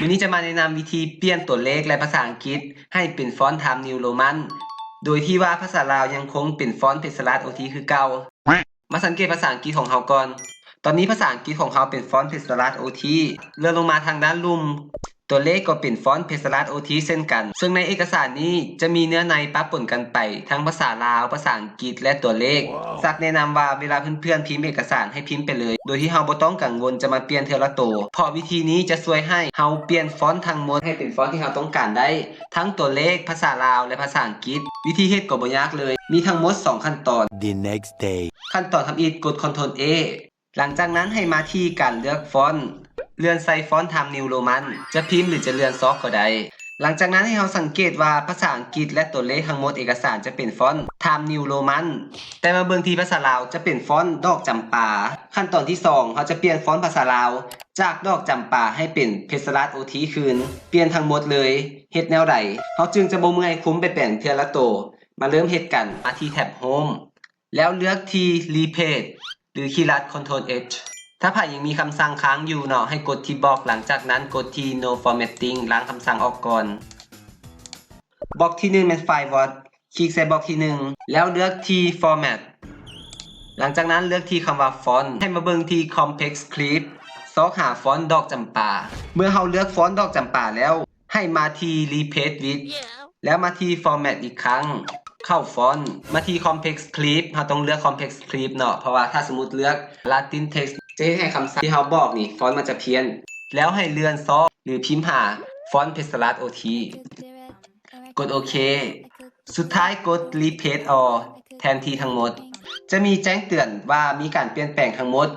วันนี้จะมาแนะนำวิธีเปลี่ยนตัวเลขและภาษาอังกฤษให้เป็นฟอนต์ Times New Roman โดยที่ว่าภาษาลาวยังคงเป็นฟอนต์เพชรรัตน์ OT คือเก่ามาสังเกตภาษาอังกฤษของเราก่อนตอนนี้ภาษาอังกฤษของเราเป็นฟอนต์เพชรรัตน์ OT เลื่อนลงมาทางด้านลุ่มตัวเลขก็เป็นฟอนต์เพชรรัตน์ OT เช่นกันซึ่งในเอกสารนี้จะมีเนื้อในปะปนกันไปทั้งภาษาลาวภาษาอังกฤษและตัวเลขสักแนะนำว่าเวลาเพื่อนๆพิมพ์เอกสารให้พิมพ์ไปเลยโดยที่เราบ่ต้องกังวลจะมาเปลี่ยนเทอละตัวเพราะวิธีนี้จะช่วยให้เราเปลี่ยนฟอนต์ทั้งหมดให้เป็นฟอนต์ที่เราต้องการได้ทั้งตัวเลขภาษาลาวและภาษาอังกฤษวิธีเฮ็ดก็บ่ยากเลยมีทั้งหมด2ขั้นตอน The next day ขั้นตอนทำอีกกด Ctrl A หลังจากนั้นให้มาที่การเลือกฟอนต์เลื่อนใส่ฟอนต์ Times New Roman จะพิมพ์หรือจะเลื่อนซอกก็ได้หลังจากนั้นให้เราสังเกตว่าภาษาอังกฤษและตัวเลขทั้งหมดเอกสารจะเป็นฟอนต์ Times New Roman แต่มาเบิ่งที่ภาษาลาวจะเป็นฟอนต์ดอกจำปาขั้นตอนที่2เราจะเปลี่ยนฟอนต์ภาษาลาวจากดอกจำปาให้เป็นเพชรรัตน์ OT คืนเปลี่ยนทั้งหมดเลยเฮ็ดแนวใดเราจึงจะบ่เมื่อยคุ้มไปแปลงเทื่อละโตมาเริ่มเฮ็ดกันมาที่แท็บ Home แล้วเลือกที่ Replace หรือคีย์ลัด Ctrl H ถ้าไผ่ยังมีคำสั่งค้างอยู่เนาะให้กดที่บล็อกหลังจากนั้นกดที่ No Formatting ล้างคำสั่งออกก่อนบล็อกที่1เป็นไฟล์ Word คลิกใส่บล็อกที่1แล้วเลือกที่ Format หลังจากนั้นเลือกที่คำว่า Font ให้มาเบิ่งที่ Complex Clip ซอกหาฟอนต์ดอกจำปาเมื่อเราเลือกฟอนต์ดอกจำปาแล้วให้มาที่ Replace with แล้วมาที่ Format อีกครั้งเข้าฟอนต์มาที่ Complex Clip เราต้องเลือก Complex Clip เนาะเพราะว่าถ้าสมมุติเลือก Latin Text จะให้คำสั่งที่เราบอกนี่ฟอนต์มันจะเพี้ยนแล้วให้เลื่อนซอกหรือพิมพ์หาฟอนต์เพชรรัตน์ OT กดโอเคสุดท้ายกด Replace All แทนที่ทั้งหมดจะมีแจ้งเตือนว่ามีการเปลี่ยนแปลงทั้งหมด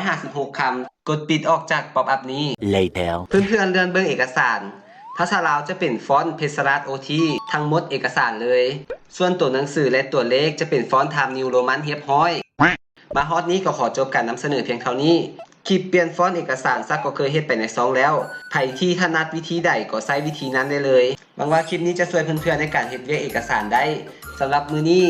256คำกดปิดออกจากป๊อปอัพนี้ later เพื่อนๆเลื่อนเบิ่งเอกสารภาษาลาวจะเป็นฟอนต์เพชรรัตน์ OT ทั้งหมดเอกสารเลยส่วนตัวหนังสือและตัวเลขจะเป็นฟอนต์ Times New Roman เรียบร้อยมาฮอตนี้ก็ขอจบการนำเสนอเพียงเท่านี้คลิปเปลี่ยนฟอนต์เอกสารซักก็เคยเฮ็ดไปในซองแล้วใครที่ถนัดวิธีใดก็ใช้วิธีนั้นได้เลยหวังว่าคลิปนี้จะช่วยเพื่อนๆในการเฮ็ดเวียกเอกสารได้สำหรับมื้อนี้